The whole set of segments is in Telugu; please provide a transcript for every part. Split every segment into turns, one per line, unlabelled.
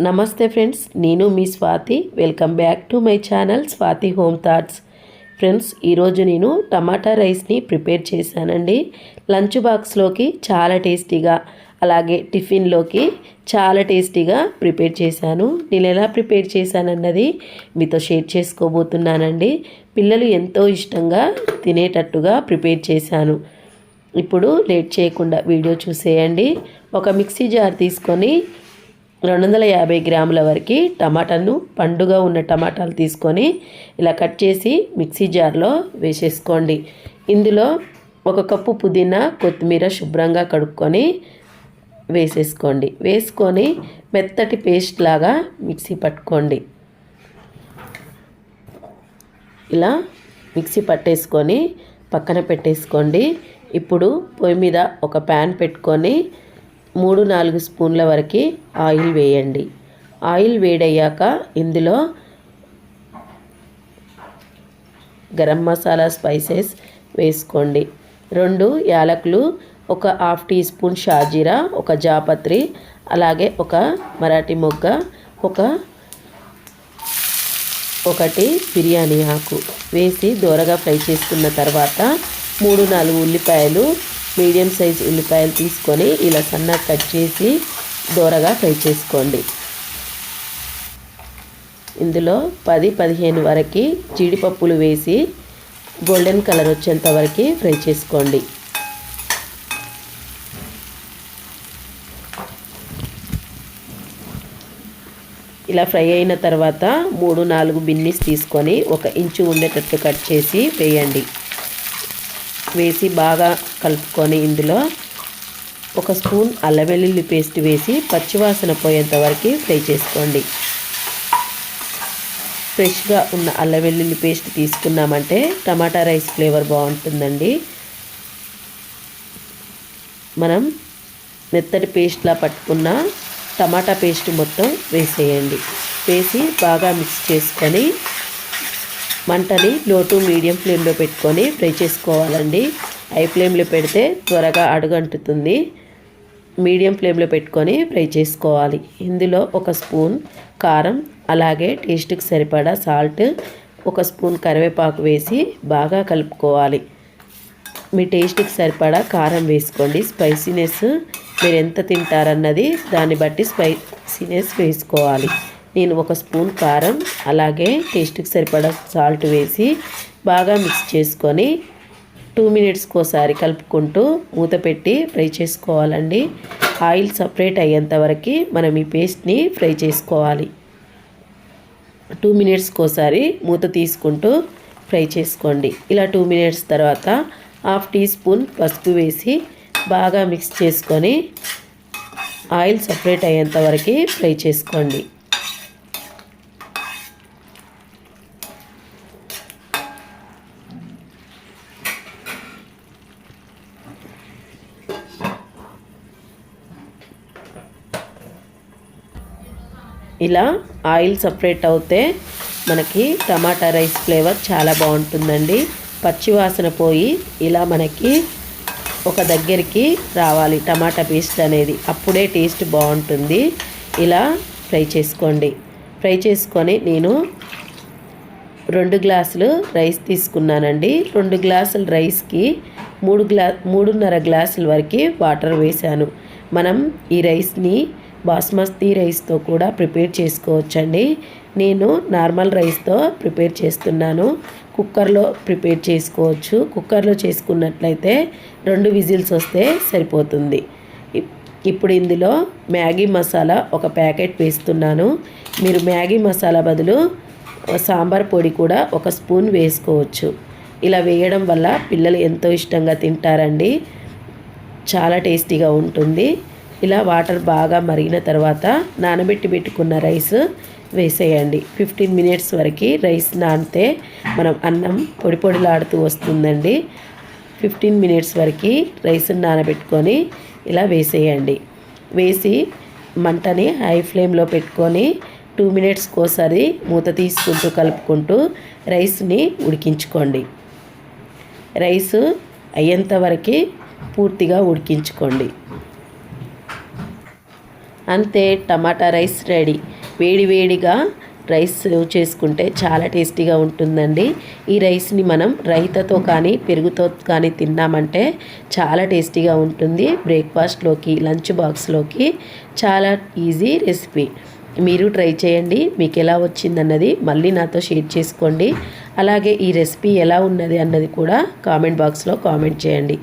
నమస్తే ఫ్రెండ్స్, నేను మీ Swathi. Welcome back to my channel Swathi home thoughts. Friends, ఈరోజు నేను టమాటా రైస్ని ప్రిపేర్ చేశానండి. లంచ్ బాక్స్లోకి చాలా టేస్టీగా, అలాగే టిఫిన్లోకి చాలా టేస్టీగా ప్రిపేర్ చేశాను. నేను ఎలా ప్రిపేర్ చేశానన్నది మీతో షేర్ చేసుకోబోతున్నానండి. పిల్లలు ఎంతో ఇష్టంగా తినేటట్టుగా ప్రిపేర్ చేశాను. ఇప్పుడు లేట్ చేయకుండా వీడియో చూసేయండి. ఒక మిక్సీ జార్ తీసుకొని 250 గ్రాముల వరకు టమాటాను, పండుగ ఉన్న టమాటాలు తీసుకొని ఇలా కట్ చేసి మిక్సీ జార్లో వేసేసుకోండి. ఇందులో 1 కప్పు పుదీనా, కొత్తిమీర శుభ్రంగా కడుక్కొని వేసేసుకోండి. వేసుకొని మెత్తటి పేస్ట్ లాగా మిక్సీ పట్టుకోండి. ఇలా మిక్సీ పట్టేసుకొని పక్కన పెట్టేసుకోండి. ఇప్పుడు పొయ్యి మీద ఒక ప్యాన్ పెట్టుకొని 3-4 స్పూన్ల వరకు ఆయిల్ వేయండి. ఆయిల్ వేడయ్యాక ఇందులో గరం మసాలా స్పైసెస్ వేసుకోండి. 2 యాలకులు, 1/2 టీ స్పూన్ షాజీరా, 1 జాపత్రి, అలాగే 1 మరాఠీ మొగ్గ, 1 బిర్యానీ ఆకు వేసి దోరగా ఫ్రై చేసుకున్న తర్వాత 3-4 ఉల్లిపాయలు, మీడియం సైజ్ ఉల్లిపాయలు తీసుకొని ఇలా సన్నగా కట్ చేసి దోరగా ఫ్రై చేసుకోండి. ఇందులో 10-15 వరకు జీడిపప్పులు వేసి గోల్డెన్ కలర్ వచ్చేంత వరకు ఫ్రై చేసుకోండి. ఇలా ఫ్రై అయిన తర్వాత 3-4 బిన్నీస్ తీసుకొని 1 ఇంచు ఉండేటట్టు కట్ చేసి వేయండి. వేసి బాగా కలుపుకొని ఇందులో 1 స్పూన్ అల్లం వెల్లుల్లి పేస్ట్ వేసి పచ్చివాసన పోయేంత వరకు ఫ్రై చేసుకోండి. ఫ్రెష్గా ఉన్న అల్లం వెల్లుల్లి పేస్ట్ తీసుకున్నామంటే టమాటా రైస్ ఫ్లేవర్ బాగుంటుందండి. మనం మెత్తటి పేస్ట్లా పట్టుకున్న టమాటా పేస్ట్ మొత్తం వేసేయండి. వేసి బాగా మిక్స్ చేసుకొని మంటని లో టు మీడియం ఫ్లేమ్లో పెట్టుకొని ఫ్రై చేసుకోవాలండి. హై ఫ్లేమ్లో పెడితే త్వరగా అడుగంటుతుంది. మీడియం ఫ్లేమ్లో పెట్టుకొని ఫ్రై చేసుకోవాలి. ఇందులో 1 స్పూన్ కారం, అలాగే టేస్ట్కి సరిపడా సాల్ట్, 1 స్పూన్ కరివేపాకు వేసి బాగా కలుపుకోవాలి. మీ టేస్ట్కి సరిపడా కారం వేసుకోండి. స్పైసీనెస్ మీరు ఎంత తింటారన్నది దాన్ని బట్టి స్పైసీనెస్ వేసుకోవాలి. నేను 1 స్పూన్ కారం, అలాగే టేస్ట్కి సరిపడా సాల్ట్ వేసి బాగా మిక్స్ చేసుకొని 2 మినిట్స్కి ఒకసారి కలుపుకుంటూ మూత పెట్టి ఫ్రై చేసుకోవాలండి. ఆయిల్ సపరేట్ అయ్యేంత వరకు మనం ఈ పేస్ట్ని ఫ్రై చేసుకోవాలి. 2 మినిట్స్కి ఒకసారి మూత తీసుకుంటూ ఫ్రై చేసుకోండి. ఇలా 2 మినిట్స్ తర్వాత 1/2 టీ స్పూన్ పసుపు వేసి బాగా మిక్స్ చేసుకొని ఆయిల్ సపరేట్ అయ్యేంత వరకు ఫ్రై చేసుకోండి. ఇలా ఆయిల్ సపరేట్ అవుతే మనకి టమాటా రైస్ ఫ్లేవర్ చాలా బాగుంటుందండి. పచ్చివాసన పోయి ఇలా మనకి ఒక దగ్గరికి రావాలి టమాటా పేస్ట్ అనేది, అప్పుడే టేస్ట్ బాగుంటుంది. ఇలా ఫ్రై చేసుకోండి. ఫ్రై చేసుకొని నేను 2 గ్లాసులు రైస్ తీసుకున్నానండి. 2 గ్లాసుల రైస్కి 3.5 గ్లాసుల వరకు వాటర్ వేశాను. మనం ఈ రైస్ని బాస్మతి రైస్తో కూడా ప్రిపేర్ చేసుకోవచ్చండి. నేను నార్మల్ రైస్తో ప్రిపేర్ చేస్తున్నాను. కుక్కర్లో ప్రిపేర్ చేసుకోవచ్చు. కుక్కర్లో చేసుకున్నట్లయితే 2 విజిల్స్ వస్తే సరిపోతుంది. ఇప్పుడు ఇందులో మ్యాగీ మసాలా 1 ప్యాకెట్ వేస్తున్నాను. మీరు మ్యాగీ మసాలా బదులు సాంబార్ పొడి కూడా 1 స్పూన్ వేసుకోవచ్చు. ఇలా వేయడం వల్ల పిల్లలు ఎంతో ఇష్టంగా తింటారండి. చాలా టేస్టీగా ఉంటుంది. ఇలా వాటర్ బాగా మరిగిన తర్వాత నానబెట్టి పెట్టుకున్న రైస్ వేసేయండి. 15 మినిట్స్ వరకు రైస్ నానితే మనం అన్నం పొడి పొడిలాడుతూ వస్తుందండి. 15 మినిట్స్ వరకు రైస్ నానబెట్టుకొని ఇలా వేసేయండి. వేసి మంటని హై ఫ్లేమ్లో పెట్టుకొని 2 మినిట్స్కి ఒకసారి మూత తీసుకుంటూ కలుపుకుంటూ రైస్ని ఉడికించుకోండి. రైస్ అయ్యేంత వరకు పూర్తిగా ఉడికించుకోండి. అంతే, టమాటా రైస్ రెడీ. వేడి వేడిగా రైస్ సర్వ్ చేసుకుంటే చాలా టేస్టీగా ఉంటుందండి. ఈ రైస్ని మనం రైతాతో కానీ పెరుగుతో కానీ తిన్నామంటే చాలా టేస్టీగా ఉంటుంది. బ్రేక్ఫాస్ట్లోకి, లంచ్ బాక్స్లోకి చాలా ఈజీ రెసిపీ. మీరు ట్రై చేయండి. మీకు ఎలా వచ్చిందన్నది మళ్ళీ నాతో షేర్ చేసుకోండి. అలాగే ఈ రెసిపీ ఎలా ఉన్నది అన్నది కూడా కామెంట్ బాక్స్లో కామెంట్ చేయండి.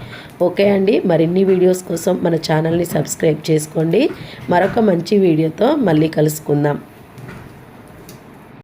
ఓకే అండి, మరిన్ని వీడియోస్ కోసం మన ఛానల్ని సబ్స్క్రైబ్ చేసుకోండి. మరొక మంచి వీడియోతో మళ్ళీ కలుసుకుందాం.